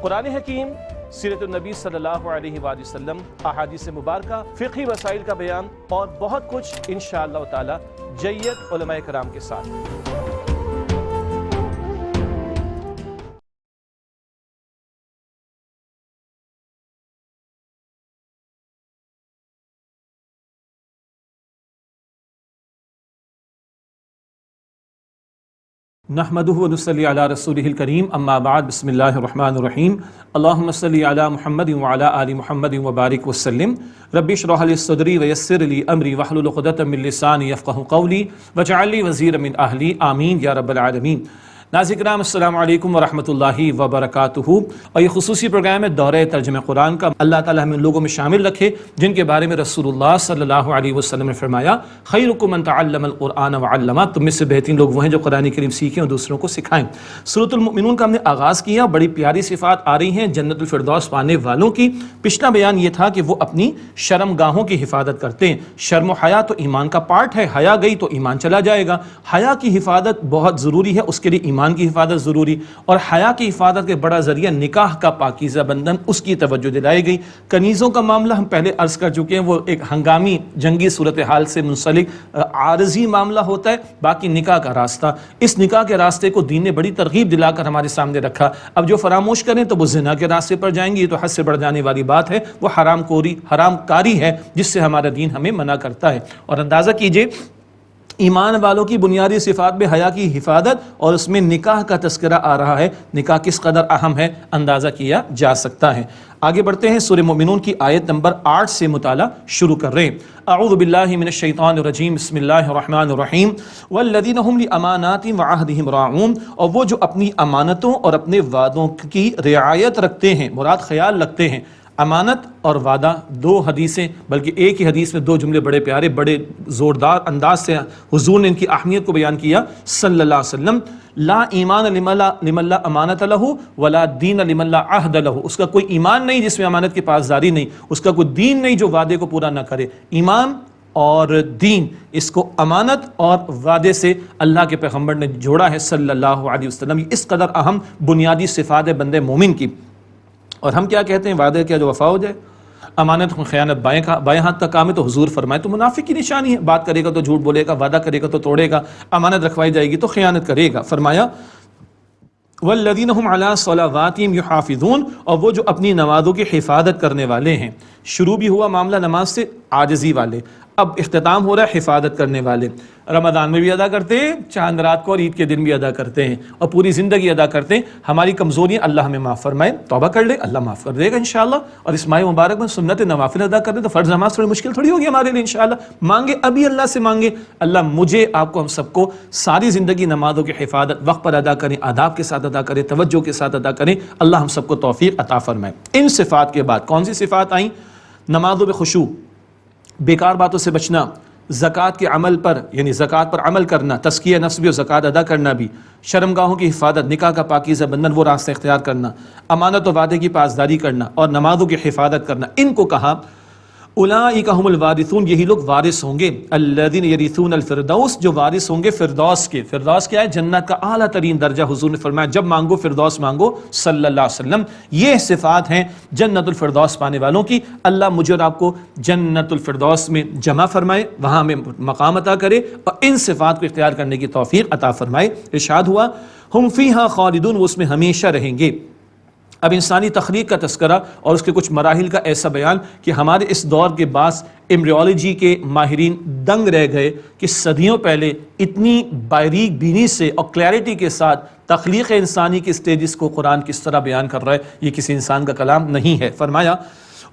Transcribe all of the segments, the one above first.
قرآن حکیم، سیرت النبی صلی اللہ علیہ وآلہ وسلم، احادیث مبارکہ، فقہی مسائل کا بیان اور بہت کچھ انشاءاللہ تعالی جید علماء کرام کے ساتھ۔ نحمده ونصلي على رسوله الكريم اما بعد بسم الله الرحمن الرحيم اللهم صل على محمد وعلى آل محمد وبارك وسلم رب اشرح لي صدري ويسر لي امري واحلل عقدة من لساني يفقهوا قولي واجعل لي وزيرا من اهلي آمين يا رب العالمين۔ ناظرین کرام السلام علیکم ورحمۃ اللہ وبرکاتہ۔ اور یہ خصوصی پروگرام ہے دورہ ترجمہ قرآن کا۔ اللہ تعالیٰ ہمیں ان لوگوں میں شامل رکھے جن کے بارے میں رسول اللہ صلی اللہ علیہ وسلم نے فرمایا خیرکم من تعلم القرآن وعلمہ، تم میں سے بہترین لوگ وہ ہیں جو قرآن کریم سیکھیں اور دوسروں کو سکھائیں۔ سورۃ المؤمنون کا ہم نے آغاز کیا، بڑی پیاری صفات آ رہی ہیں جنت الفردوس پانے والوں کی۔ پچھلا بیان یہ تھا کہ وہ اپنی شرم گاہوں کی حفاظت کرتے ہیں۔ شرم و حیا تو ایمان کا پارٹ ہے، حیا گئی تو ایمان چلا جائے گا۔ حیا کی حفاظت بہت ضروری ہے، اس کے لیے ایمان کی حفاظت ضروری، اور حیا کی حفاظت کے بڑا ذریعہ نکاح کا پاکیزہ بندھن، اس کی توجہ دلائی گئی۔ کنیزوں کا معاملہ ہم پہلے عرض کر چکے ہیں، وہ ایک ہنگامی جنگی صورتحال سے منسلک عارضی معاملہ ہوتا ہے۔ باقی نکاح کا راستہ، اس نکاح کے راستے کو دین نے بڑی ترغیب دلا کر ہمارے سامنے رکھا۔ اب جو فراموش کریں تو وہ زنا کے راستے پر جائیں گے، یہ تو حد سے بڑھ جانے والی بات ہے، وہ حرام کاری ہے جس سے ہمارا دین ہمیں منع کرتا ہے۔ اور اندازہ کیجئے ایمان والوں کی بنیادی صفات میں حیا کی حفاظت اور اس میں نکاح کا تذکرہ آ رہا ہے۔ نکاح کس قدر اہم ہے اندازہ کیا جا سکتا ہے۔ آگے بڑھتے ہیں، سورہ مومنون کی آیت نمبر 8 سے مطالعہ شروع کر رہے ہیں۔ اعوذ باللہ من الشیطان الرجیم، بسم اللہ الرحمن الرحیم۔ والذین هم لاماناتهم وعہدهم راعون، اور وہ جو اپنی امانتوں اور اپنے وعدوں کی رعایت رکھتے ہیں، مراد خیال رکھتے ہیں۔ امانت اور وعدہ دو حدیثیں، بلکہ ایک ہی حدیث میں دو جملے بڑے پیارے بڑے زوردار انداز سے حضور نے ان کی اہمیت کو بیان کیا صلی اللہ علیہ وسلم۔ لا ایمان لمن لا امانت لہ ولا دین لمن لا عہد لہ، اس کا کوئی ایمان نہیں جس میں امانت کی پاسداری نہیں، اس کا کوئی دین نہیں جو وعدے کو پورا نہ کرے۔ ایمان اور دین، اس کو امانت اور وعدے سے اللہ کے پیغمبر نے جوڑا ہے صلی اللہ علیہ وسلم۔ اس قدر اہم بنیادی صفات ہے بندے مومن کی۔ اور ہم کیا کہتے ہیں، وعدے کیا جو وفا ہو جائے، امانت خیانت بائیں ہاتھ کا کام ہے، تو حضور فرمائے تو منافق کی نشانی ہے، بات کرے گا تو جھوٹ بولے گا، وعدہ کرے گا تو توڑے گا، امانت رکھوائی جائے گی تو خیانت کرے گا۔ فرمایا والذین هم علی صلواتہم یحافظون، اور وہ جو اپنی نمازوں کی حفاظت کرنے والے ہیں۔ شروع بھی ہوا معاملہ نماز سے، عاجزی والے، اب اختتام ہو رہا ہے حفاظت کرنے والے۔ رمضان میں بھی ادا کرتے ہیں، چاند رات کو اور عید کے دن بھی ادا کرتے ہیں، اور پوری زندگی ادا کرتے ہیں۔ ہماری کمزوریاں اللہ ہمیں معاف فرمائے، توبہ کر لے اللہ معاف کر دے گا انشاءاللہ۔ اور اس ماہ مبارک میں سنت نوافل ادا کر دیں تو فرض نماز تھوڑی مشکل تھوڑی ہوگی ہمارے لیے انشاءاللہ۔ مانگے ابھی اللہ سے مانگے، اللہ مجھے آپ کو ہم سب کو ساری زندگی نمازوں کی حفاظت وقت پر ادا کریں، آداب کے ساتھ ادا کریں، توجہ کے ساتھ ادا کریں، اللہ ہم سب کو توفیق عطا فرمائے۔ ان صفات کے بعد کون سی صفات آئیں؟ نمازوں میں خشوع، بیکار باتوں سے بچنا، زکوٰۃ کے عمل پر یعنی زکوٰۃ پر عمل کرنا، تزکیہ نفس بھی اور زکوٰۃ ادا کرنا بھی، شرمگاہوں کی حفاظت، نکاح کا پاکیزہ بندھن وہ راستہ اختیار کرنا، امانت و وعدے کی پاسداری کرنا اور نمازوں کی حفاظت کرنا۔ ان کو کہا اولئک هم الوارثون، یہی لوگ وارث ہوں گے، الذین یرثون الفردوس، جو وارث ہوں گے فردوس کے۔ فردوس کیا ہے؟ جنت کا اعلیٰ ترین درجہ۔ حضور نے فرمایا جب مانگو فردوس مانگو صلی اللہ علیہ وسلم۔ یہ صفات ہیں جنت الفردوس پانے والوں کی۔ اللہ مجھے اور آپ کو جنت الفردوس میں جمع فرمائے، وہاں ہمیں مقام عطا کرے اور ان صفات کو اختیار کرنے کی توفیق عطا فرمائے۔ ارشاد ہوا ہم فیہا خالدون، وہ اس میں ہمیشہ رہیں گے۔ اب انسانی تخلیق کا تذکرہ اور اس کے کچھ مراحل کا ایسا بیان کہ ہمارے اس دور کے بعض ایمبریولوجی کے ماہرین دنگ رہ گئے کہ صدیوں پہلے اتنی باریک بینی سے اور کلیئرٹی کے ساتھ تخلیق انسانی کے سٹیجز کو قرآن کس طرح بیان کر رہا ہے، یہ کسی انسان کا کلام نہیں ہے۔ فرمایا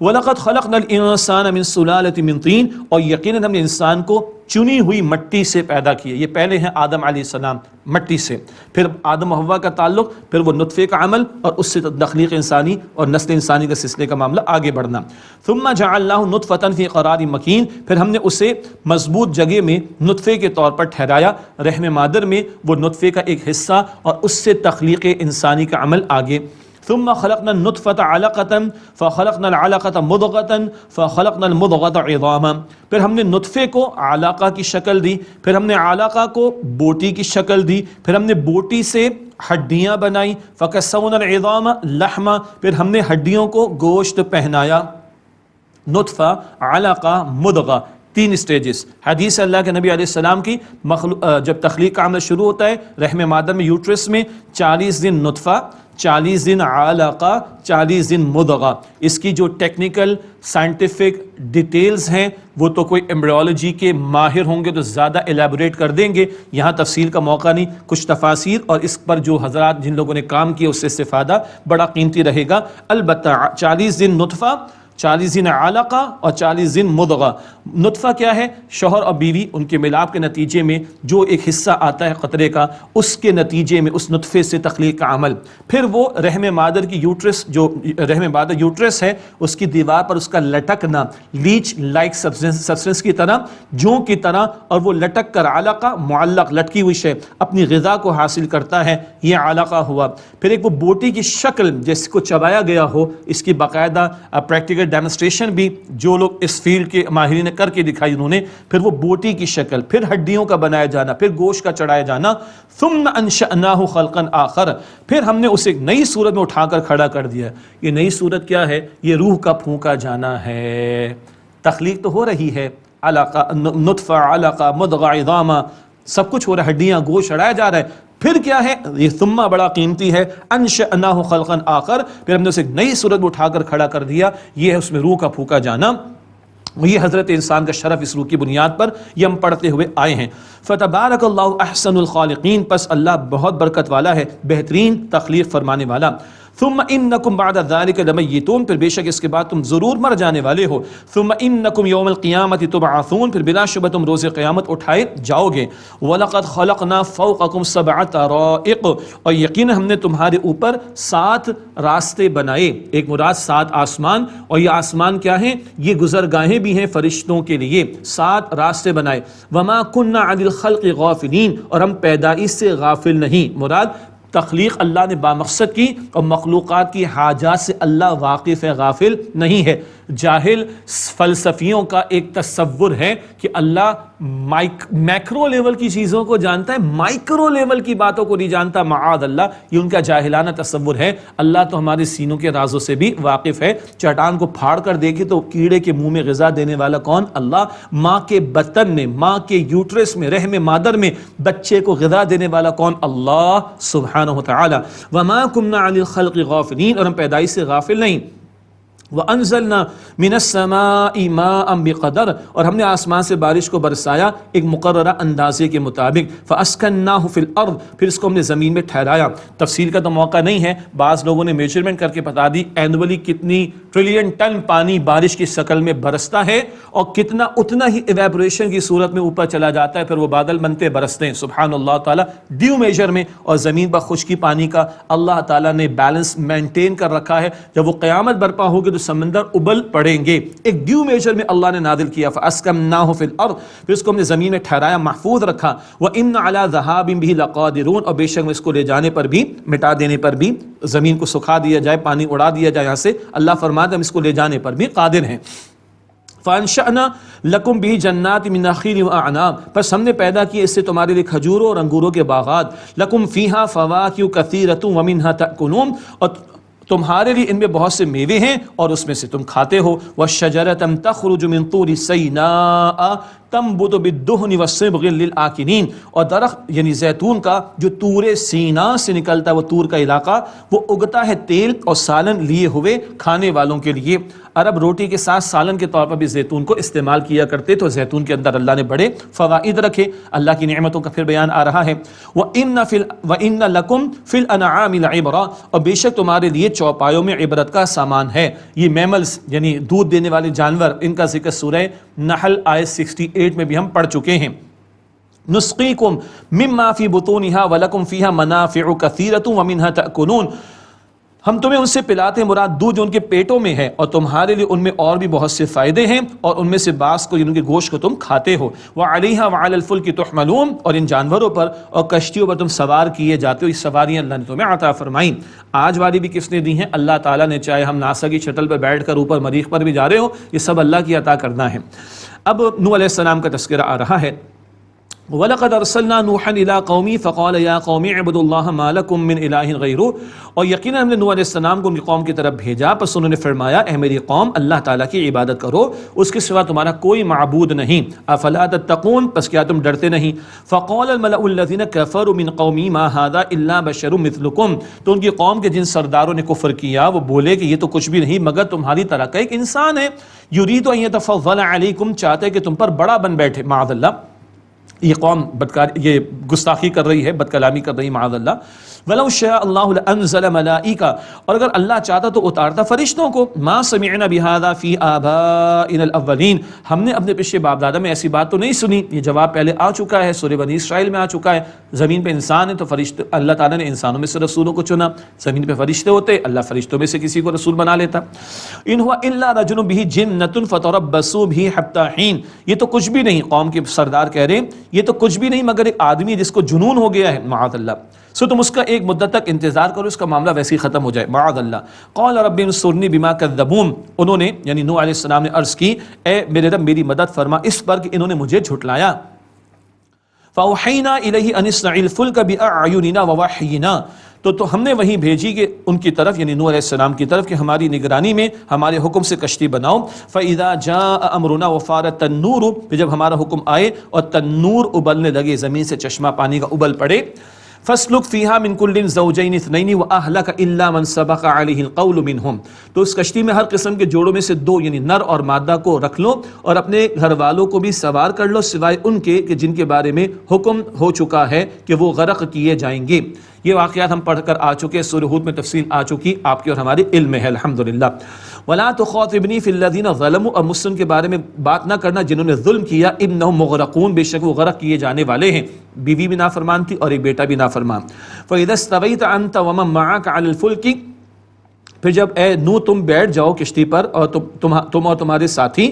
وَلَقَدْ خَلَقْنَا الْإِنسَانَ مِنْ سُلَالَةٍ مِنْ طِينٍ، اور یقیناً ہم نے انسان کو چنی ہوئی مٹی سے پیدا کیا۔ یہ پہلے ہیں آدم علیہ السلام، مٹی سے، پھر آدم و حوا کا تعلق، پھر وہ نطفے کا عمل اور اس سے تخلیق انسانی اور نسل انسانی کا سلسلے کا معاملہ آگے بڑھنا۔ ثُمَّ جَعَلْنَاهُ نُطْفَةً فِي قَرَارٍ مَكِينٍ، پھر ہم نے اسے مضبوط جگہ میں نطفے کے طور پر ٹھہرایا، رحم مادر میں وہ نطفے کا ایک حصہ، اور اس سے تخلیق انسانی کا عمل آگے۔ ثم خلقنا النطفة علقة فخلقنا العلقة مضغة فخلقنا المضغة عظاما، پھر ہم نے نطفے کو علقہ کی شکل دی، پھر ہم نے علقہ کو بوٹی کی شکل دی، پھر ہم نے بوٹی سے ہڈیاں بنائی، فکسونا العظام لحما، پھر ہم نے ہڈیوں کو گوشت پہنایا، نطفہ، علقہ، مضغہ، 3 سٹیجز۔ حدیث اللہ کے نبی علیہ السلام کی جب تخلیق کا عمل شروع ہوتا ہے رحم مادر میں، یوٹرس میں، 40 دن نطفہ، 40 دن علقہ، 40 دن مضغہ۔ اس کی جو ٹیکنیکل سائنٹیفک ڈیٹیلز ہیں وہ تو کوئی ایمبریولوجی کے ماہر ہوں گے تو زیادہ ایلیبوریٹ کر دیں گے، یہاں تفصیل کا موقع نہیں۔ کچھ تفاسیر اور اس پر جو حضرات جن لوگوں نے کام کیا اس سے استفادہ بڑا قیمتی رہے گا۔ البتہ 40 دن نطفہ، 40 دن علقہ اور 40 دن مضغہ۔ نطفہ کیا ہے؟ شوہر اور بیوی ان کے ملاپ کے نتیجے میں جو ایک حصہ آتا ہے قطرے کا، اس کے نتیجے میں اس نطفے سے تخلیق کا عمل۔ پھر وہ رحم مادر کی یوٹرس، جو رحم مادر یوٹرس ہے، اس کی دیوار پر اس کا لٹکنا، لیچ لائک سبسٹنس کی طرح، جوں کی طرح، اور وہ لٹک کر، علقہ معلق لٹکی ہوئی شے، اپنی غذا کو حاصل کرتا ہے، یہ علقہ ہوا۔ پھر ایک وہ بوٹی کی شکل جس کو چبایا گیا ہو، اس کی باقاعدہ پریکٹیکل ڈیمونسٹریشن بھی جو لوگ اس فیلڈ کے ماہرین نے کر کے دکھائی انہوں نے۔ پھر وہ بوٹی کی شکل، پھر ہڈیوں کا بنایا جانا، پھر گوشت کا چڑھایا جانا، ثم انشأناہ خلقا آخر، پھر ہم نے اسے ایک نئی صورت میں اٹھا کر کھڑا کر دیا۔ یہ نئی صورت کیا ہے؟ یہ روح کا پھونکا جانا ہے۔ تخلیق تو ہو رہی ہے، علقہ، نطفہ، علقہ، مضغہ، عظام، سب کچھ ہو رہا ہے، ہڈیاں، گوشت چڑھایا جا رہا ہے۔ پھر کیا ہے؟ یہ ثم بڑا قیمتی ہے، انشأناہ خلقا آخر، پھر ہم نے اسے ایک نئی صورت میں اٹھا کر کھڑا کر دیا۔ یہ ہے اس میں روح کا پھونکا جانا، یہ حضرت انسان کا شرف اس روح کی بنیاد پر یہ ہم پڑھتے ہوئے آئے ہیں۔ فتبارک اللہ احسن الخالقین، پس اللہ بہت برکت والا ہے، بہترین تخلیق فرمانے والا۔ ثم انکم بعد ذلک لمیتون، پھر بے شک اس کے بعد تم ضرور مر جانے والے ہو۔ ثم انکم یوم القیامت تبعثون، پھر بلا شبہ تم روز قیامت اٹھائے جاؤ گے۔ وَلَقَدْ خَلَقْنَا فَوْقَكُمْ سَبْعَ طَرَائِقَ، اور یقینا ہم نے تمہارے اوپر 7 راستے بنائے، ایک مراد 7 آسمان، اور یہ آسمان کیا ہیں؟ یہ گزرگاہیں بھی ہیں فرشتوں کے لیے، 7 راستے بنائے۔ وَمَا كُنَّا عَنِ الْخَلْقِ غَافِلِينَ، اور ہم پیدائش سے غافل نہیں، مراد تخلیق اللہ نے بامقصد کی، اور مخلوقات کی حاجات سے اللہ واقف ہے، غافل نہیں ہے۔ جاہل فلسفیوں کا ایک تصور ہے کہ اللہ میکرو لیول کی چیزوں کو جانتا ہے، مائکرو لیول کی باتوں کو نہیں جانتا، معاذ اللہ، یہ ان کا جاہلانہ تصور ہے۔ اللہ تو ہمارے سینوں کے رازوں سے بھی واقف ہے۔ چٹان کو پھاڑ کر دیکھے تو کیڑے کے منہ میں غذا دینے والا کون؟ اللہ۔ ماں کے بطن میں، ماں کے یوٹرس میں، رحم مادر میں بچے کو غذا دینے والا کون؟ اللہ سبحانہ وتعالی۔ وما كنا عن الخلق غافلین، اور ہم پیدائش سے غافل نہیں۔ وَأَنزَلْنَا مِنَ السَّمَاءِ مَاءً بِقَدَرٍ، اور ہم نے آسمان سے بارش کو برسایا ایک مقررہ اندازے کے مطابق۔ فَأَسْكَنَّاهُ فِي الْأَرْضِ، پھر اس کو ہم نے زمین میں ٹھہرایا۔ تفصیل کا تو موقع نہیں ہے، بعض لوگوں نے میجرمنٹ کر کے بتا دی اینولی کتنی ٹریلین ٹن پانی بارش کی شکل میں برستا ہے، اور کتنا اتنا ہی ایویپوریشن کی صورت میں اوپر چلا جاتا ہے، پھر وہ بادل بنتے برستے ہیں، سبحان اللہ تعالیٰ، ڈیو میجر میں۔ اور زمین پر خشکی پانی کا اللہ تعالیٰ نے بیلنس مینٹین کر رکھا ہے، جب وہ قیامت برپا ہوگی تو سمندر ابل پڑیں گے، ایک ڈیو میجر میں اللہ نے نازل کیا۔ فَأَسْكَنَّاهُ فِي الْأَرْضِ، پھر اس کو ہم نے زمین میں ٹھہرایا، محفوظ رکھا۔ وَإِنَّ عَلَىٰ ذَهَابٍ بِهِ لَقَادِرُونَ، اور بے شک میں اس کو لے جانے پر بھی، مٹا دینے پر بھی، زمین کو سکھا دیا جائے، پانی اڑا دیا جائے یہاں سے، اللہ فرماتا ہے ہم اس کو لے جانے پر بھی قادر ہیں۔ فَأَنشَأْنَا لَكُمْ بِهِ جَنَّاتٍ مِّن نَخِيلٍ وَأَعْنَابٍ، پس ہم نے پیدا کیے اس سے تمہارے لیے کھجوروں اور انگوروں کے باغات۔ لَكُمْ فِيهَا فَوَاكِهُ كَثِيرَةٌ وَمِنْهَا تَأْكُلُونَ، اور تمہارے لیے ان میں بہت سے میوے ہیں اور اس میں سے تم کھاتے ہو۔ وَالشَّجَرَةً تَخْرُجُ مِن طُورِ سَيْنَاءَ تَنبُتُ بِالدُّهْنِ وَالصِّبْغِ لِلْآكِلِينَ، اور درخت یعنی زیتون کا جو طور سینا سے نکلتا ہے، وہ طور کا علاقہ، وہ اگتا ہے تیل اور سالن لیے ہوئے کھانے والوں کے لیے۔ عرب روٹی کے ساتھ سالن کے طور پر بھی زیتون کو استعمال کیا کرتے، تو زیتون کے اندر اللہ نے بڑے فوائد رکھے، اللہ کی نعمتوں کا پھر بیان آ رہا ہے۔ وَإِنَّ لَكُمْ فِي الْأَنْعَامِ لَعِبْرَةً، اور بے شک تمہارے لیے چوپایوں میں عبرت کا سامان ہے۔ یہ میملز یعنی دودھ دینے والے جانور، ان کا ذکر سورہ نحل آیت 68 میں بھی ہم پڑھ چکے ہیں۔ نسقیکم مما فی بطونہا ولکم فیہا منافع کثیرۃ ومنہا تأکلون، ہم تمہیں ان سے پلاتے ہیں، مراد دودھ جو ان کے پیٹوں میں ہے، اور تمہارے لیے ان میں اور بھی بہت سے فائدے ہیں، اور ان میں سے بعض کو ان کے گوشت کو تم کھاتے ہو۔ وعلیہا وعلی الفلک تحملون، اور ان جانوروں پر اور کشتیوں پر تم سوار کیے جاتے ہو، یہ سواریاں اللہ نے تمہیں عطا فرمائیں۔ آج والی بھی کس نے دی ہیں؟ اللہ تعالیٰ نے، چاہے ہم ناسا کی شٹل پر بیٹھ کر اوپر مریخ پر بھی جا رہے ہو، یہ سب اللہ کی عطا کرنا ہے۔ اب نوح علیہ السلام کا تذکرہ آ رہا ہے۔ وَلَقَدْ أَرْسَلْنَا نُوحًا إِلَىٰ قَوْمِهِ فَقَالَ يَا قَوْمِ اعْبُدُوا اللَّهَ مَا لَكُم مِّنْ إِلَٰهٍ غَيْرُهُ، اور یقیناً ہم نے نوح علیہ السلام کو ان کی قوم کی طرف بھیجا، پس انہوں نے فرمایا اے میری قوم اللہ تعالیٰ کی عبادت کرو، اس کے سوا تمہارا کوئی معبود نہیں، افلا تتقون، پس کیا تم ڈرتے نہیں؟ فَقَالَ الْمَلَأُ الَّذِينَ كَفَرُوا مِنْ قَوْمِهِ مَا هَٰذَا إِلَّا بَشَرٌ مِثْلُكُمْ، تو ان کی قوم کے جن سرداروں نے کفر کیا وہ بولے کہ یہ تو کچھ بھی نہیں مگر تمہاری طرح کا ایک انسان ہے، یرید ان یتفضل علیکم، چاہتے کہ تم پر بڑا بن بیٹھے، معاذ اللہ، یہ قوم یہ گستاخی کر رہی ہے، بد کلامی کر رہی ہے، معاذ اللہ۔ وَلَوْ شَاءَ اللَّهُ لَأَنزَلَ مَلَائِكَةً، اور اگر اللہ چاہتا تو اتارتا فرشتوں کو، مَا سَمِعْنَا بِهَذَا فِي آبَائِنَا الْأَوَّلِينَ، ہم نے اپنے پچھلے باپ دادا میں ایسی بات تو نہیں سنی۔ یہ جواب پہلے آ چکا ہے، سورہ بنی اسرائیل میں آ چکا ہے، زمین پہ انسان ہے تو فرشتے، اللہ تعالیٰ نے انسانوں میں سے رسولوں کو چنا، زمین پہ فرشتے ہوتے اللہ فرشتوں میں سے کسی کو رسول بنا لیتا۔ إِنْ هُوَ إِلَّا رَجُلٌ بِهِ جِنَّةٌ فَتَرَبَّصُوا بِهِ حَتَّىٰ حِينٍ، یہ تو کچھ بھی نہیں، قوم کے سردار کہہ رہے ہیں یہ تو کچھ بھی نہیں مگر ایک آدمی جس کو جنون ہو گیا ہے، معاذ اللہ، سو تم اس کا ایک مدت تک انتظار کرو، اس کا معاملہ ویسے ہی ختم ہو جائے، معاذ اللہ۔ قال رب انصرنی بما کذبون، انہوں نے یعنی نوح علیہ السلام نے عرض کی اے میرے رب میری مدد فرما اس پر کہ انہوں نے مجھے جھٹلایا۔ فاوحینا الیہ ان اصنع الفلک باعیننا ووحینا، تو ہم نے وہی بھیجی کہ ان کی طرف یعنی نوح علیہ السلام کی طرف کہ ہماری نگرانی میں ہمارے حکم سے کشتی بناؤ۔ فاذا جاء امرنا وفارت النور، پھر جب ہمارا حکم آئے اور تنور ابلنے لگے، زمین سے چشمہ پانی کا ابل پڑے، فَاسْلُكْ فِيهَا مِن كُلٍّ زَوْجَيْنِ اثْنَيْنِ وَأَهْلَكَ إِلَّا مَنْ سَبَقَ عَلَيْهِ الْقَوْلُ مِنْهُمْ، تو اس کشتی میں ہر قسم کے جوڑوں میں سے دو یعنی نر اور مادہ کو رکھ لو اور اپنے گھر والوں کو بھی سوار کر لو سوائے ان کے کہ جن کے بارے میں حکم ہو چکا ہے کہ وہ غرق کیے جائیں گے۔ یہ واقعات ہم پڑھ کر آ چکے، سورہ ہود میں تفصیل آ چکی، آپ کے اور ہمارے علم میں ہے الحمدللہ۔ وَلَا تُخَاطِبْنِي فِي الَّذِينَ ظَلَمُوا، اور مجھ سے ان کے بارے میں بات نہ کرنا جنہوں نے ظلم کیا، إِنَّهُمْ مُغْرَقُونَ، بے شک وہ غرق کیے جانے والے ہیں، بیوی بھی نافرمان تھی اور ایک بیٹا بھی نافرمان۔ فَإِذَا اسْتَوَيْتَ أَنْتَ وَمَن مَّعَكَ عَلَى الْفُلْكِ، پھر جب اے نوح تم بیٹھ جاؤ کشتی پر اور تم اور تمہارے ساتھی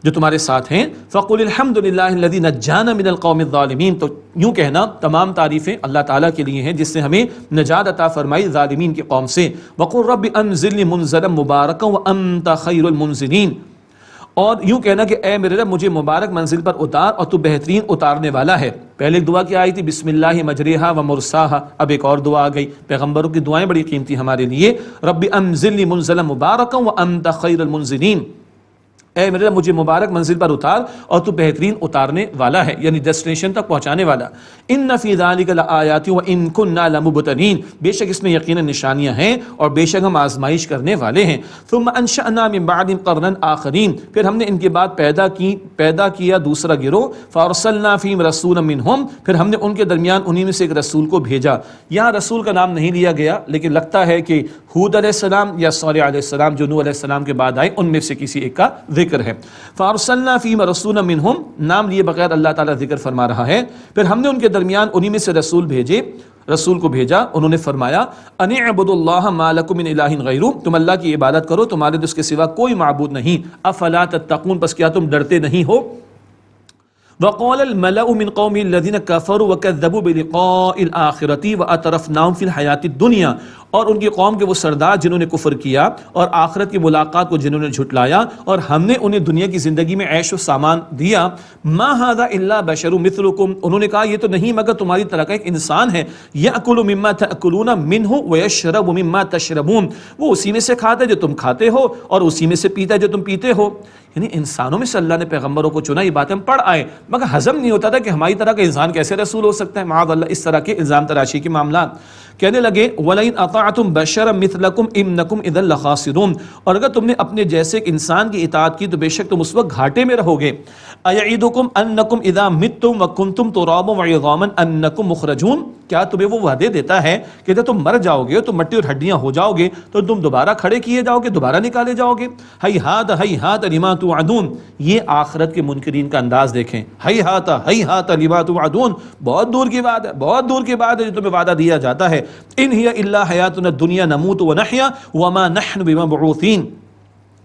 جو تمہارے ساتھ ہیں، فَقُلِ الْحَمْدُ لِلَّهِ الَّذِي نَجَّانَا مِنَ الْقَوْمِ الظَّالِمِينَ، تو یوں کہنا تمام تعریفیں اللہ تعالیٰ کے لیے ہیں جس نے ہمیں نجات عطا فرمائی ظالمین کی قوم سے۔ وَقُلْ رَبِّ أَنزِلْنِي مُنزَلًا مُبَارَكًا وَأَنْتَ خَيْرُ الْمُنزِلِينَ، اور یوں کہنا کہ اے میرے رب مجھے مبارک منزل پر اتار اور تو بہترین اتارنے والا ہے۔ پہلے ایک دعا کیا آئی تھی بسم اللہ مجریہا و مرساہا، اب ایک اور دعا آ گئی، پیغمبروں کی دعائیں بڑی قیمتی ہمارے لیے، رب انزلنی منزلا مبارکا وانت خیر المنزلین، اے میرے رب مجھے مبارک منزل پر اتار اور تو بہترین اتارنے والا ہے، یعنی ڈیسٹینیشن تک پہنچانے والا۔ ان فی ذلک لآیات وان کنا لمبتلین، بے شک اس میں یقینا نشانیاں ہیں اور بے شک ہم آزمائش کرنے والے ہیں۔ ثم انشأنا من بعدهم قرنا آخرین، پھر ہم نے ان کے بعد پیدا کیا دوسرا گروہ، فارسلنا فیہم رسولا منہم، پھر ہم نے ان کے درمیان انہی میں سے ایک رسول کو بھیجا۔ یہاں رسول کا نام نہیں لیا گیا لیکن لگتا ہے کہ ہود علیہ السلام یا صالح علیہ السلام جو نوح علیہ السلام کے بعد آئے ان میں سے کسی ایک کا ذکر ہے۔ فارسلنا فیہم رسولا منہم، نام لیے بغیر اللہ تعالیٰ ذکر فرما رہا ہے، پھر ہم نے ان کے درمیان انہی میں سے رسول کو بھیجا، انہوں نے فرمایا ان اعبدوا اللہ ما لکم من الہ غیرہ، تم اللہ کی عبادت کرو تمہارے اس کے سوا کوئی معبود نہیں، افلا تتقون، پس کیا تم ڈرتے نہیں ہو؟ وقال الملأ من قومه الذين كفروا وكذبوا بلقاء الآخرة وأترفناهم في الحياة الدنيا، اور ان کی قوم کے وہ سردار جنہوں نے کفر کیا اور آخرت کی ملاقات کو جنہوں نے جھٹلایا اور ہم نے انہیں دنیا کی زندگی میں عیش و سامان دیا، ما هذا الا بشر مثلكم، انہوں نے کہا یہ تو نہیں مگر تمہاری طرح کا ایک انسان ہے، یأکل مما تأکلون منه ویشرب مما تشربون، وہ اسی میں سے کھاتا ہے جو تم کھاتے ہو اور اسی میں سے پیتا ہے جو تم پیتے ہو۔ یعنی انسانوں میں سے اللہ نے پیغمبروں کو چنا، یہ باتیں ہم پڑھ آئے مگر ہضم نہیں ہوتا تھا کہ ہماری طرح کا انسان کیسے رسول ہو سکتا ہے، معاذ اللہ، اس طرح کے الزام تراشی کے معاملات۔ کہنے لگے وَلَئِنْ أَطَعْتُمْ بَشَرًا مِثْلَكُمْ إِنَّكُمْ إِذًا لَخَاسِرُونَ، اور اگر تم نے اپنے جیسے ایک انسان کی اطاعت کی تو بے شک تم اس وقت گھاٹے میں رہو گے۔ أَيَعِدُكُمْ أَنَّكُمْ إِذَا مِتُّمْ وَكُنْتُمْ تُرَابًا وَعِظَامًا أَنَّكُمْ مُخْرَجُونَ، کیا تمہیں وہ وعدے دیتا ہے کہ جب تم مر جاؤ گے تو مٹی اور ہڈیاں ہو جاؤ گے تو تم دوبارہ کھڑے کیے جاؤ گے، دوبارہ نکالے جاؤ گے؟ ہیہات ہیہات لما توعدون، یہ آخرت کے منکرین کا انداز دیکھیں، ہیہات ہیہات لما توعدون، بہت دور کی بات ہے، بہت دور کی بات ہے جو تمہیں وعدہ دیا جاتا ہے، ان ہی الا حیاتنا الدنیا نموت ونحیا وما نحن بمبعوثین،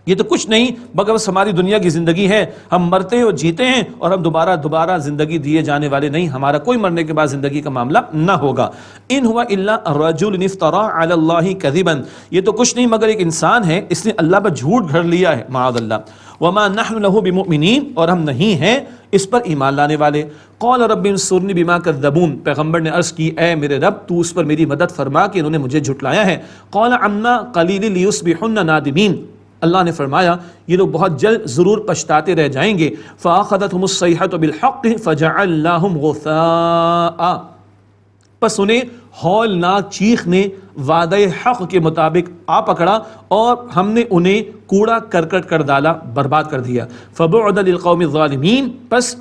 یہ تو کچھ نہیں مگر بس ہماری دنیا کی زندگی ہے، ہم مرتے ہیں اور جیتے ہیں اور ہم دوبارہ زندگی دیے جانے والے نہیں، ہمارا کوئی مرنے کے بعد زندگی کا معاملہ نہ ہوگا۔ ان ہوا الا رجل افترى علی اللہ کذبا، یہ تو کچھ نہیں مگر ایک انسان ہے، اس نے اللہ پر جھوٹ گھڑ لیا ہے، معاذ اللہ۔ وما نحن له بمؤمنین، اور ہم نہیں ہیں اس پر ایمان لانے والے۔ قال رب انصرنی بما کذبون، پیغمبر نے عرض کی اے میرے رب تو اس پر میری مدد فرما کہ انہوں نے مجھے جھٹلایا ہے۔ قال عما قلیل لیصبحن نادمین، اللہ نے فرمایا یہ لوگ بہت جلد ضرور پچھتاتے رہ جائیں گے۔ فَأَخَذَتْهُمُ الصَّيْحَةُ بِالْحَقِّ فَجَعَلْنَاهُمْ غُثَاءً، پس انہیں ہولناک چیخ نے وعدہ حق کے مطابق آ پکڑا اور ہم نے انہیں کوڑا کرکٹ کر ڈالا، برباد کر دیا۔ فَبُعْدًا لِلْقَوْمِ الظَّالِمِينَ، پس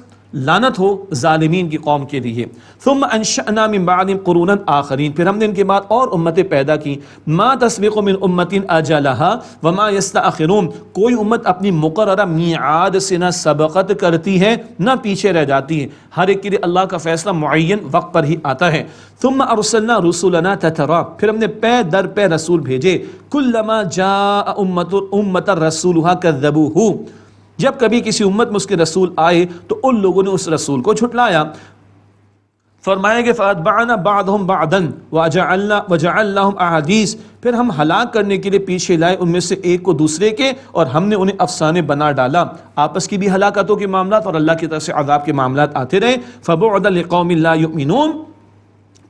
لعنت ہو ظالمین کی قوم کے لیے۔ ثم انشأنا من بعدهم قرونا آخرین، پھر ہم نے ان کے بعد اور امتیں پیدا کی۔ ما تسبق من امت اجلها وما يستأخرون، کوئی امت اپنی مقررہ میعاد سے نہ سبقت کرتی ہے نہ پیچھے رہ جاتی ہے، ہر ایک کے لیے اللہ کا فیصلہ معین وقت پر ہی آتا ہے۔ ثم ارسلنا رسولنا تترا، پھر ہم نے پے در پے رسول بھیجے۔ كلما جاء امت رسولها كذبوه، جب کبھی کسی امت میں اس کے رسول آئے تو ان لوگوں نے اس رسول کو جھٹلایا۔ فرمایا کہ فَأَتْبَعْنَا بَعْضَهُمْ بَعْضًا وَجَعَلْنَاهُمْ أَحَادِيث، پھر ہم ہلاک کرنے کے لیے پیچھے لائے ان میں سے ایک کو دوسرے کے اور ہم نے انہیں افسانے بنا ڈالا۔ آپس کی بھی ہلاکتوں کے معاملات اور اللہ کی طرف سے عذاب کے معاملات آتے رہے۔ فَبُعْدًا لِقَوْمٍ لَا يُؤْمِنُونَ،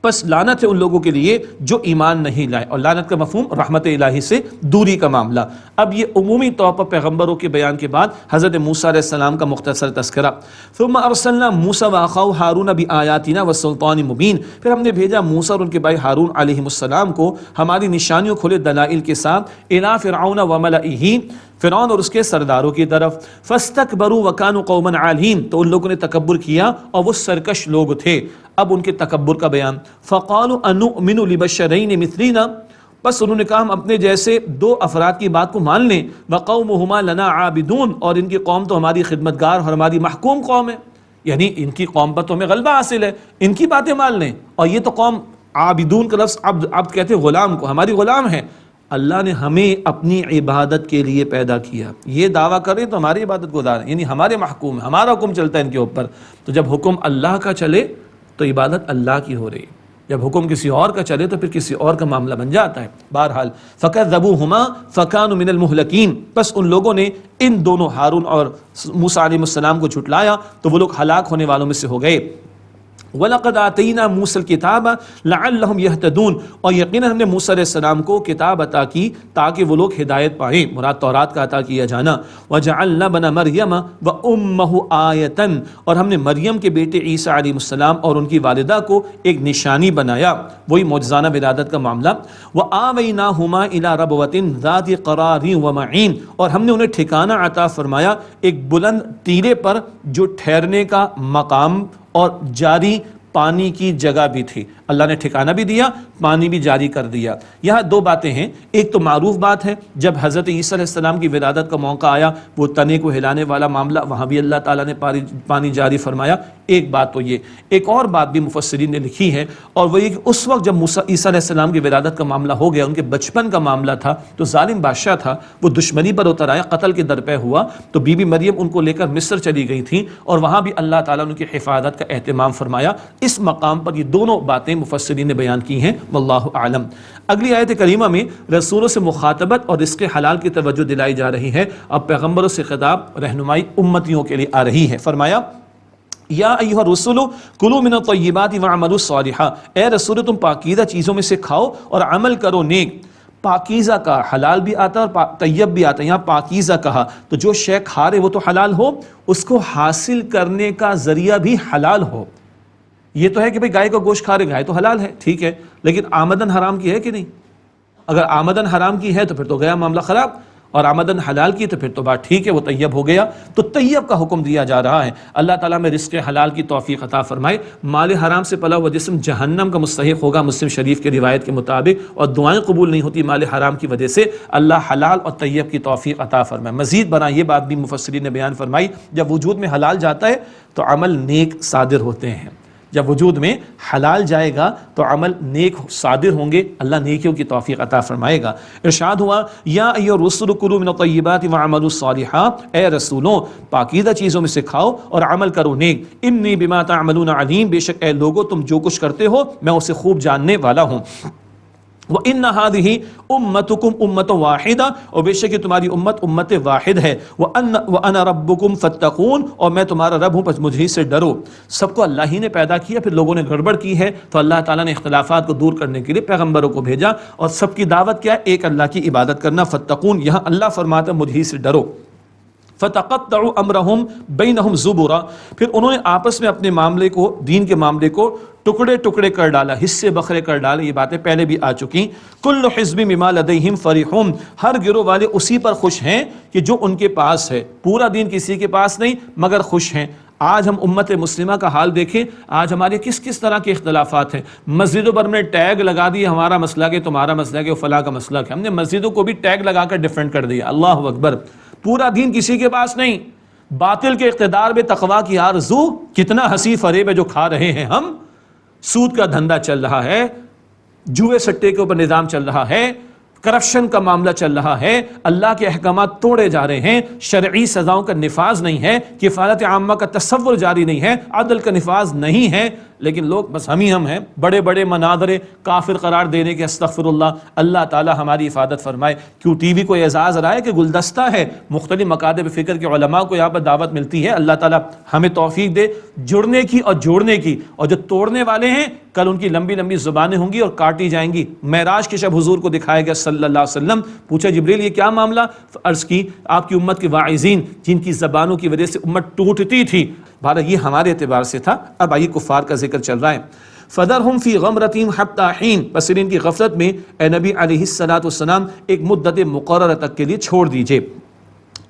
پس لعنت ہے ان لوگوں کے لیے جو ایمان نہیں لائے، اور لعنت کا مفہوم رحمت الہی سے دوری کا معاملہ۔ اب یہ عمومی طور پر پیغمبروں کے بیان کے بعد حضرت موسیٰ علیہ السلام کا مختصر تذکرہ۔ ثم ارسلنا موسیٰ واخاہ ہارون بآیاتنا وسلطان مبین، پھر ہم نے بھیجا موسیٰ اور ان کے بھائی ہارون علیہ السلام کو ہماری نشانیوں کھلے دلائل کے ساتھ الی فرعون وملئہ، فرعون اور اس کے سرداروں کی طرف۔ فاستکبروا وکانوا قوما عالین، تو ان لوگوں نے تکبر کیا اور وہ سرکش لوگ تھے۔ اب ان کے تکبر کا بیان۔ فقالوا انؤمن لبشرین مثلنا، بس انہوں نے کہا ہم اپنے جیسے دو افراد کی بات کو مان لیں۔ وقومہما لنا عابدون، اور ان کی قوم تو ہماری خدمتگار اور ہماری محکوم قوم ہے، یعنی ان کی قوم پر تو ہمیں غلبہ حاصل ہے، ان کی باتیں مان لیں۔ اور یہ تو قوم عابدون کا لفظ عبد کہتے ہیں غلام کو، ہماری غلام ہے۔ اللہ نے ہمیں اپنی عبادت کے لیے پیدا کیا، یہ دعویٰ کریں تو ہماری عبادت گزار ہیں، یعنی ہمارے محکوم ہیں، ہمارا حکم چلتا ہے ان کے اوپر۔ تو جب حکم اللہ کا چلے تو عبادت اللہ کی ہو رہی ہے، جب حکم کسی اور کا چلے تو پھر کسی اور کا معاملہ بن جاتا ہے۔ بہرحال فَكَذَّبُوهُمَا فَكَانُوا مِنَ الْمُهْلَكِينَ، بس ان لوگوں نے ان دونوں ہارون اور موسیٰ علیہ السلام کو جھٹلایا تو وہ لوگ ہلاک ہونے والوں میں سے ہو گئے۔ وَلَقَدْ آتَيْنَا مُوسَى الْكِتَابَ لَعَلَّهُمْ يَهْتَدُونَ، اور یقیناً ہم نے موسیٰ علیہ السلام کو کتاب عطا کی تاکہ وہ لوگ ہدایت پائیں، مراد تورات کا عطا کیا جانا۔ وَجَعَلْنَا ابْنَ مَرْيَمَ وَأُمَّهُ آیَةً، اور ہم نے مریم کے بیٹے عیسیٰ علیہ السلام اور ان کی والدہ کو ایک نشانی بنایا، وہی معجزانہ ولادت کا معاملہ۔ وَآوَيْنَاهُمَا إِلَى رَبْوَةٍ ذَاتِ قَرَارٍ وَمَعِينٍ، اور ہم نے انہیں ٹھکانہ عطا فرمایا ایک بلند ٹیلے پر جو ٹھہرنے کا مقام اور جاری پانی کی جگہ بھی تھی، اللہ نے ٹھکانہ بھی دیا، پانی بھی جاری کر دیا۔ یہاں دو باتیں ہیں، ایک تو معروف بات ہے جب حضرت عیسیٰ علیہ السلام کی ولادت کا موقع آیا، وہ تنے کو ہلانے والا معاملہ، وہاں بھی اللہ تعالیٰ نے پانی جاری فرمایا۔ ایک بات تو یہ، ایک اور بات بھی مفسرین نے لکھی ہے، اور وہ یہ کہ اس وقت جب عیسیٰ علیہ السلام کی ولادت کا معاملہ ہو گیا، ان کے بچپن کا معاملہ تھا، تو ظالم بادشاہ تھا، وہ دشمنی پر اتر آیا، قتل کے درپے ہوا، تو بی بی مریم ان کو لے کر مصر چلی گئی تھیں، اور وہاں بھی اللہ تعالیٰ نے ان کی حفاظت کا اہتمام فرمایا۔ اس مقام پر یہ دونوں باتیں مفسرین نے بیان کی ہیں، واللہ اعلم۔ اگلی آیت کریمہ میں رسولوں سے مخاطبت اور رزق حلال کی توجہ دلائی جا رہی ہے، اب پیغمبروں سے خطاب رہنمائی امتیوں کے لیے آ رہی ہے۔ فرمایا یا ایھا الرسول کلوا من الطیبات واعملوا صالحا، اے رسول تم پاکیزہ چیزوں میں سے کھاؤ اور عمل کرو نیک۔ پاکیزہ کا حلال بھی آتا ہے اور طیب بھی آتا ہے، یہاں پاکیزہ کہا تو جو شے کھا رہے وہ تو حلال ہو، اس کو حاصل کرنے کا ذریعہ بھی حلال ہو۔ یہ تو ہے کہ بھئی گائے کا گوشت کھا رہے، گائے تو حلال ہے، ٹھیک ہے، لیکن آمدن حرام کی ہے کہ نہیں؟ اگر آمدن حرام کی ہے تو پھر تو گیا معاملہ خراب، اور آمدن حلال کی تو پھر تو بات ٹھیک ہے، وہ طیب ہو گیا۔ تو طیب کا حکم دیا جا رہا ہے، اللہ تعالیٰ میں رزق حلال کی توفیق عطا فرمائے۔ مال حرام سے پلا ہوا جسم جہنم کا مستحق ہوگا مسلم شریف کی روایت کے مطابق، اور دعائیں قبول نہیں ہوتی مال حرام کی وجہ سے، اللہ حلال اور طیب کی توفیق عطا فرمائے۔ مزید برآں یہ بات بھی مفسرین نے بیان فرمائی، جب وجود میں حلال جاتا ہے تو عمل نیک صادر ہوتے ہیں، جب وجود میں حلال جائے گا تو عمل نیک صادر ہوں گے، اللہ نیکیوں کی توفیق عطا فرمائے گا۔ ارشاد ہوا یا ایھا الرسل کلوا من الطیبات واعملوا صالحا، اے رسولوں پاکیزہ چیزوں میں سے کھاؤ اور عمل کرو نیک، انی بما تعملون علیم، بے شک اے لوگو تم جو کچھ کرتے ہو میں اسے خوب جاننے والا ہوں۔ وَإِنَّ هَذِهِ أُمَّتُكُمْ أُمَّةٌ وَاحِدَةٌ، اور بے شک تمہاری امت واحد ہے، وَأَنَا رَبُّكُمْ فَاتَّقُونَ، اور میں تمہارا رب ہوں پس مجھ سے ڈرو۔ سب کو اللہ ہی نے پیدا کیا، پھر لوگوں نے گڑبڑ کی ہے تو اللہ تعالیٰ نے اختلافات کو دور کرنے کے لیے پیغمبروں کو بھیجا، اور سب کی دعوت کیا ہے؟ ایک اللہ کی عبادت کرنا۔ فَاتَّقُونَ، یہاں اللہ فرماتا ہے مجھ ہی سے ڈرو۔ فَتَقَطَّعُوا أَمْرَهُمْ بَيْنَهُمْ زُبُرًا، پھر انہوں نے آپس میں اپنے معاملے کو، دین کے معاملے کو ٹکڑے ٹکڑے کر ڈالا، حصے بکھرے کر ڈالے۔ یہ باتیں پہلے بھی آ چکی۔ کل حزب بما لدیہم فرحون، ہر گروہ والے اسی پر خوش ہیں کہ جو ان کے پاس ہے، پورا دین کسی کے پاس نہیں مگر خوش ہیں۔ آج ہم امت مسلمہ کا حال دیکھیں، آج ہمارے کس کس طرح کے اختلافات ہیں۔ مسجدوں پر میں ٹیگ لگا دی، ہمارا مسلک ہے، تمہارا مسلک ہے، فلاں کا مسلک ہے، ہم نے مسجدوں کو بھی ٹیگ لگا کر ڈیفینڈ کر دیا۔ اللہ اکبر، پورا دین کسی کے پاس نہیں۔ باطل کے اقتدار میں تقویٰ کی آرزو، کتنا ہنسی فریب ہے جو کھا رہے ہیں ہم۔ سود کا دھندا چل رہا ہے، جوئے سٹے کے اوپر نظام چل رہا ہے، کرپشن کا معاملہ چل رہا ہے، اللہ کے احکامات توڑے جا رہے ہیں، شرعی سزاؤں کا نفاذ نہیں ہے، کفالت عامہ کا تصور جاری نہیں ہے، عدل کا نفاذ نہیں ہے، لیکن لوگ بس ہم ہیں بڑے بڑے مناظر کافر قرار دینے کے۔ استغفر اللہ، اللہ تعالی ہماری حفاظت فرمائے۔ کیوں ٹی وی کو اعزاز رہا ہے کہ گلدستہ ہے، مختلف مکاتب فکر کے علماء کو یہاں پر دعوت ملتی ہے۔ اللہ تعالی ہمیں توفیق دے جڑنے کی اور جوڑنے کی، اور جو توڑنے والے ہیں کل ان کی لمبی لمبی زبانیں ہوں گی اور کاٹی جائیں گی۔ معراج کے شب حضور کو دکھایا گیا صلی اللہ علیہ وسلم، پوچھا جبریل یہ کیا معاملہ؟ عرض کی آپ کی امت کے واعظین جن کی زبانوں کی وجہ سے امت ٹوٹتی تھی، بھارت یہ ہمارے اعتبار سے تھا۔ اب آئیے کفار کا ذکر چل رہا ہے۔ فَذَرْهُمْ فِي غَمْرَتِهِمْ حَتَّىٰ حِينٍ، بس ان کی غفلت میں اے نبی علیہ السلام ایک مدت مقررہ تک کے لیے چھوڑ دیجئے۔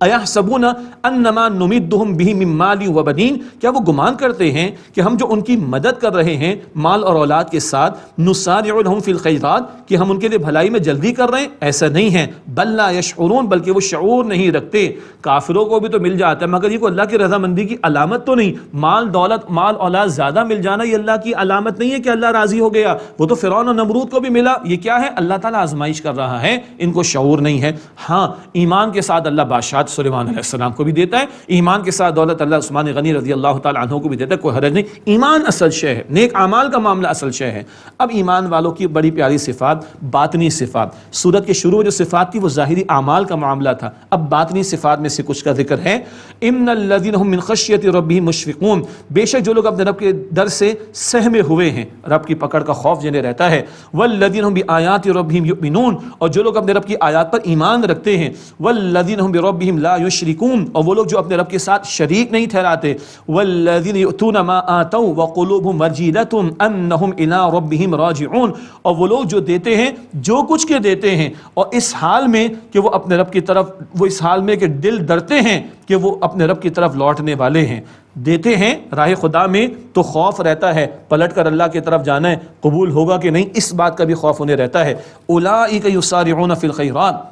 اَيَحْسَبُونَ أَنَّمَا نُمِدُّهُمْ بِهِ مِن مَّالٍ وَبَنِينَ، کیا وہ گمان کرتے ہیں کہ ہم جو ان کی مدد کر رہے ہیں مال اور اولاد کے ساتھ، نُسَارِعُ لَهُمْ فِي الْخَيْرَاتِ، کہ ہم ان کے لیے بھلائی میں جلدی کر رہے ہیں؟ ایسا نہیں ہے۔ بل لا يشعرون، بلکہ وہ شعور نہیں رکھتے۔ کافروں کو بھی تو مل جاتا ہے مگر یہ کوئی اللہ کی رضامندی کی علامت تو نہیں۔ مال دولت مال اولاد زیادہ مل جانا یہ اللہ کی علامت نہیں ہے کہ اللہ راضی ہو گیا۔ وہ تو فرعون اور نمرود کو بھی ملا، یہ کیا ہے؟ اللہ تعالیٰ آزمائش کر رہا ہے، ان کو شعور نہیں ہے۔ ہاں ایمان کے ساتھ اللہ بادشاہت سلیمان علیہ السلام کو بھی دیتا ہے، ایمان کے ساتھ دولت اللہ عثمان غنی رضی اللہ تعالیٰ عنہ کو بھی دیتا ہے، کوئی حرج نہیں۔ ایمان اصل شے ہے، نیک اعمال کا معاملہ اصل شے ہے۔ اب ایمان والوں کی بڑی پیاری صفات، باطنی صفات۔ سورت کے شروع میں جو صفات تھی وہ ظاہری اعمال کا معاملہ تھا، اب باطنی صفات میں سے کچھ کا ذکر ہے۔ ان الذین هم من خشیۃ ربہم مشفقون، بے شک جو لوگ اپنے رب کے ڈر سے سہمے ہوئے ہیں، رب کی پکڑ کا خوف جنہیں رہتا ہے۔ والذین هم بآیات ربہم یؤمنون، اور جو لوگ اپنے رب کی آیات پر ایمان رکھتے ہیں۔ والذین هم بربہم لا یشرکون، اور وہ لوگ جو اپنے رب کے ساتھ شریک نہیں ٹھہراتے۔ والذین یؤتون ما آتوا وقلوبہم وجیلۃ انہم الی ربہم راجعون، اور وہ لوگ جو دیتے ہیں جو کچھ کے دیتے ہیں اور اس حال میں کہ وہ اپنے رب کی طرف، وہ اس حال میں کہ دل ڈرتے ہیں کہ وہ اپنے رب کی طرف لوٹنے والے ہیں۔ دیتے ہیں راہ خدا میں تو خوف رہتا ہے پلٹ کر اللہ کی طرف جانا ہے، قبول ہوگا کہ نہیں اس بات کا بھی خوف انہیں رہتا ہے۔ اولئک یسارعون فی الخیرات،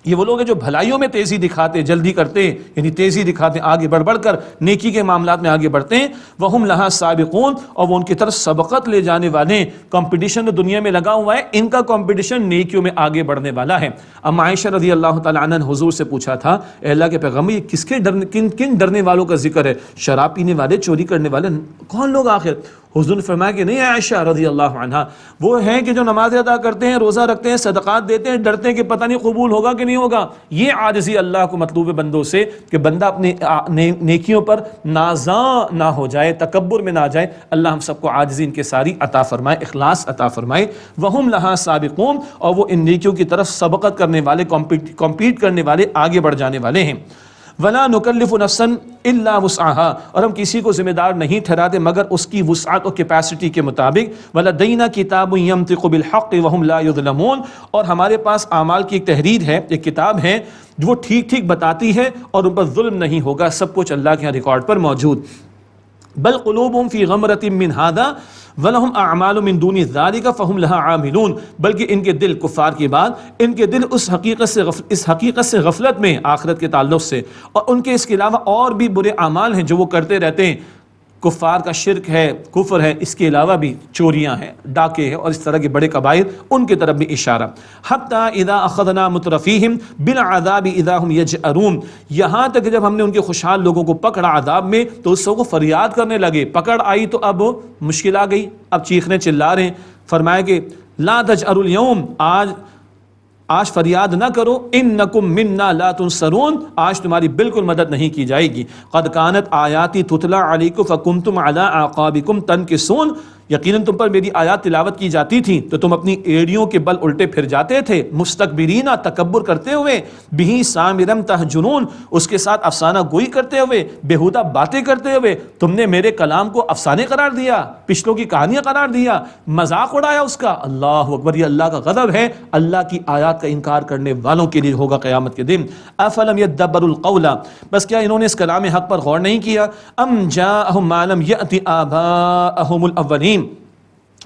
یہ وہ لوگ ہیں جو بھلائیوں میں تیزی دکھاتے، جلدی کرتے ہیں، یعنی تیزی دکھاتے، آگے بڑھ بڑھ کر نیکی کے معاملات میں آگے بڑھتے ہیں۔ وَهُمْ لَهَا سَابِقُونَ، اور وہ ان کی طرف سبقت لے جانے والے ہیں۔ کمپٹیشن دنیا میں لگا ہوا ہے، ان کا کمپٹیشن نیکیوں میں آگے بڑھنے والا ہے۔ اب عائشہ رضی اللہ تعالیٰ عنہ نے حضور سے پوچھا تھا، اے اللہ کے پیغمبر یہ کس کے کن ڈرنے والوں کا ذکر ہے؟ شراب پینے والے، چوری کرنے والے، کون لوگ آخر؟ حضور نے فرمایا کہ نہیں عائشہ رضی اللہ عنہ، وہ ہیں کہ جو نماز ادا کرتے ہیں، روزہ رکھتے ہیں، صدقات دیتے ہیں، ڈرتے ہیں کہ پتہ نہیں قبول ہوگا کہ نہیں ہوگا۔ یہ عاجزی اللہ کو مطلوب ہے بندوں سے، کہ بندہ اپنی نیکیوں پر نازاں نہ ہو جائے، تکبر میں نہ جائے۔ اللہ ہم سب کو عاجزی ان کے ساری عطا فرمائے، اخلاص عطا فرمائے۔ وَهُمْ لَهَا سَابِقُونَ، اور وہ ان نیکیوں کی طرف سبقت کرنے والے، کمپیٹ کرنے والے، آگے بڑھ جانے والے ہیں۔ وَلَا نُكَلِّفُ نَفْسًا إِلَّا وُسْعَهَا، اور ہم کسی کو ذمہ دار نہیں ٹھہراتے مگر اس کی وسعت اور کیپیسٹی کے مطابق۔ وَلَدَيْنَا كِتَابٌ يَنطِقُ بِالْحَقِّ وَهُمْ لَا يُظْلَمُونَ، اور ہمارے پاس اعمال کی ایک تحریر ہے، ایک کتاب ہے جو وہ ٹھیک ٹھیک بتاتی ہے اور ان پر ظلم نہیں ہوگا، سب کچھ اللہ کے یہاں ریکارڈ پر موجود۔ بل قلوبهم في غمرة من هذا ولهم اعمال من دون ذلك فهم لها عاملون، بلکہ ان کے دل، کفار کی بات، ان کے دل اس حقیقت سے غفلت میں آخرت کے تعلق سے، اور ان کے اس کے علاوہ اور بھی برے اعمال ہیں جو وہ کرتے رہتے ہیں۔ کفار کا شرک ہے، کفر ہے، اس کے علاوہ بھی چوریاں ہیں، ڈاکے ہیں اور اس طرح کے بڑے کبائر، ان کی طرف بھی اشارہ. حتی اذا اخذنا مترفیہم بالعذاب اذا هم یجأرون، یہاں تک جب ہم نے ان کے خوشحال لوگوں کو پکڑا عذاب میں تو اس کو فریاد کرنے لگے. پکڑ آئی تو اب مشکل آ گئی، اب چیخنے چلا رہے ہیں. فرمایا کہ لا تجأروا اليوم، آج فریاد نہ کرو، انکم منا لا تنصرون، آج تمہاری بالکل مدد نہیں کی جائے گی. قد کانت آیاتی تتلی علیکم فکنتم علی اعقابکم تنکصون، یقیناً تم پر میری آیات تلاوت کی جاتی تھیں تو تم اپنی ایڑیوں کے بل الٹے پھر جاتے تھے. مستکبرین، تکبر کرتے ہوئے، بہ سامرا تہجنون، اس کے ساتھ افسانہ گوئی کرتے ہوئے، بےہودہ باتیں کرتے ہوئے تم نے میرے کلام کو افسانے قرار دیا، پچھلوں کی کہانیاں قرار دیا، مذاق اڑایا اس کا. اللہ اکبر، یہ اللہ کا غضب ہے، اللہ کی آیات کا انکار کرنے والوں کے لیے ہوگا قیامت کے دن. افلم یدبروا القول، بس کیا انہوں نے اس کلام حق پر غور نہیں کیا؟ ام جاءہم ما لم یأت آباءہم الاولین،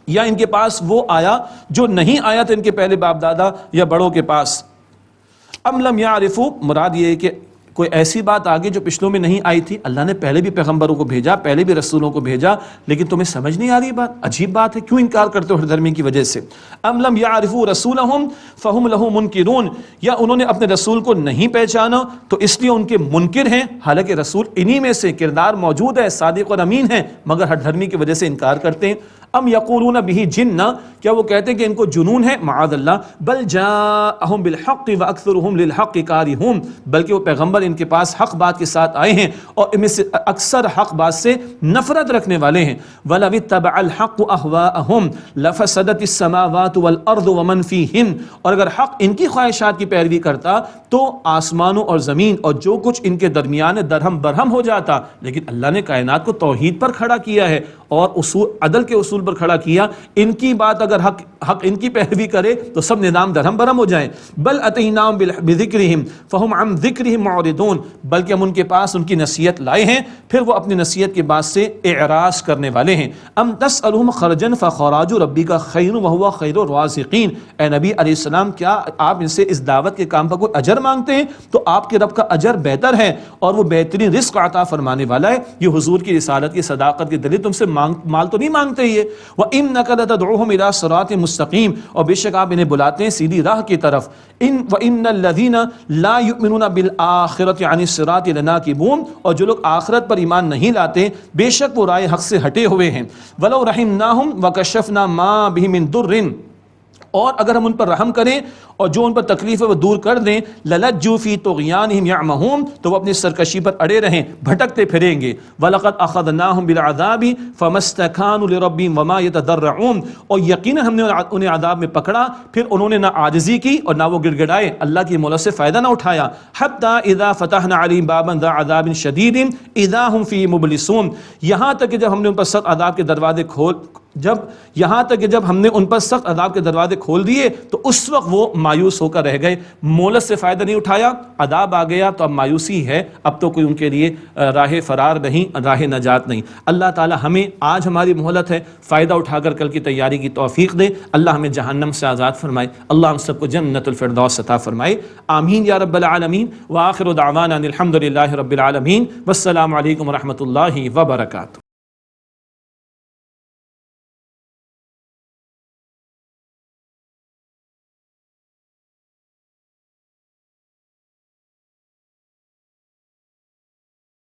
یا ان کے پاس وہ آیا جو نہیں آیا تھا ان کے پہلے باپ دادا یا بڑوں کے پاس. ام لم یعرفوا، مراد یہ ہے کہ کوئی ایسی بات آگے جو پچھلوں میں نہیں آئی تھی. اللہ نے پہلے بھی پیغمبروں کو بھیجا، پہلے بھی رسولوں کو بھیجا، لیکن تمہیں سمجھ نہیں آ رہی بات؟ عجیب بات ہے، کیوں انکار کرتے ہو ہر دھرمی کی وجہ سے؟ ام لم یعرفوا رسولہم فہم لہ منکرون، یا انہوں نے اپنے رسول کو نہیں پہچانا تو اس لیے ان کے منکر ہیں، حالانکہ رسول انہی میں سے کردار موجود ہے، صادق اور امین ہے، مگر ہر دھرمی کی وجہ سے انکار کرتے ہیں. ام یقولون بہ جنہ، کیا وہ کہتے ہیں کہ ان کو جنون ہے؟ معاذ اللہ. بل جاءہم بالحق واکثرہم للحق کارہون، بلکہ وہ پیغمبر ان کے پاس حق بات کے ساتھ آئے ہیں اور ان میں سے اکثر حق بات سے نفرت رکھنے والے ہیں. وَلَوِ اتَّبَعَ الْحَقُّ أَهْوَاءَهُمْ لَفَسَدَتِ السَّمَاوَاتُ وَالْأَرْضُ وَمَنْ فِيهِنْ، اور اگر حق ان کی خواہشات کی پیروی کرتا تو آسمانوں اور زمین اور جو کچھ ان کے درمیان درہم برہم ہو جاتا. لیکن اللہ نے کائنات کو توحید پر کھڑا کیا ہے اور اصول عدل کے اصول پر کھڑا کیا. ان کی بات اگر حق ان کی پیروی کرے تو سب نظام درہم برہم ہو جائیں. بل اتیناہم بذکرہم فہم عن ذکرہم معرضون، بلکہ ہم ان کے پاس ان کی نصیحت لائے ہیں، پھر وہ اپنی نصیحت کے بعد سے اعراض کرنے والے ہیں. ام تسألہم خرجا فخراج ربک خیر وہو خیر الرازقین، اے نبی علیہ السلام کیا آپ ان سے اس دعوت کے کام پر کوئی اجر مانگتے ہیں؟ تو آپ کے رب کا اجر بہتر ہے اور وہ بہترین رزق عطا فرمانے والا ہے. یہ حضور کی رسالت کی صداقت کی دلیل، تم سے مال تو نہیں مانگتے یہ. وَإِنَّكَ لَتَدْعُوهُمْ إِلَىٰ صِرَاطٍ مُسْتَقِيمٍ، اور بے شک آپ انہیں بلاتے ہیں سیدھی راہ کی طرف. وَإِنَّ الَّذِينَ لَا يُؤْمِنُونَ بِالْآخِرَةِ عَنِ الصِّرَاطِ لَنَاكِبُونَ، اور جو لوگ آخرت پر ایمان نہیں لاتے بے شک وہ رائے حق سے ہٹے ہوئے ہیں. وَلَوْ رَحِمْنَاهُمْ وَكَشَفْنَا مَا بِهِم مِّن ضُرٍّ، اور اگر ہم ان پر رحم کریں اور جو ان پر تکلیف ہے وہ دور کر دیں، لَلَجُّوا فِي طُغْيَانِهِمْ يَعْمَهُونَ، تو وہ اپنی سرکشی پر اڑے رہیں، بھٹکتے پھریں گے. وَلَقَدْ أَخَذْنَاهُمْ بِالْعَذَابِ فَمَا اسْتَكَانُوا لِرَبِّهِمْ وَمَا يَتَضَرَّعُونَ، اور یقیناً ہم نے انہیں عذاب میں پکڑا، پھر انہوں نے نہ عاجزی کی اور نہ وہ گڑ گڑائے، اللہ کی مہلت سے فائدہ نہ اٹھایا. حَتَّى إِذَا فَتَحْنَا عَلَيْهِمْ بَابًا ذَا عَذَابٍ شَدِيدٍ إِذَا هُمْ فِيهِ مُبْلِسُونَ، یہاں تک کہ جب ہم نے ان پر سخت عذاب کے دروازے کھول دیے تو اس وقت وہ مایوس ہو کر رہ گئے، مہلت سے فائدہ نہیں اٹھایا، عذاب آ گیا تو اب مایوسی ہے، اب تو کوئی ان کے لیے راہ فرار نہیں، راہ نجات نہیں. اللہ تعالی ہمیں آج ہماری مہلت ہے، فائدہ اٹھا کر کل کی تیاری کی توفیق دے. اللہ ہمیں جہنم سے آزاد فرمائے، اللہ ہم سب کو جنت الفردوس عطا فرمائے. آمین یا رب العالمین. وآخر دعوانا الحمد للہ رب العالمین. والسلام علیکم ورحمۃ اللہ وبرکاتہ.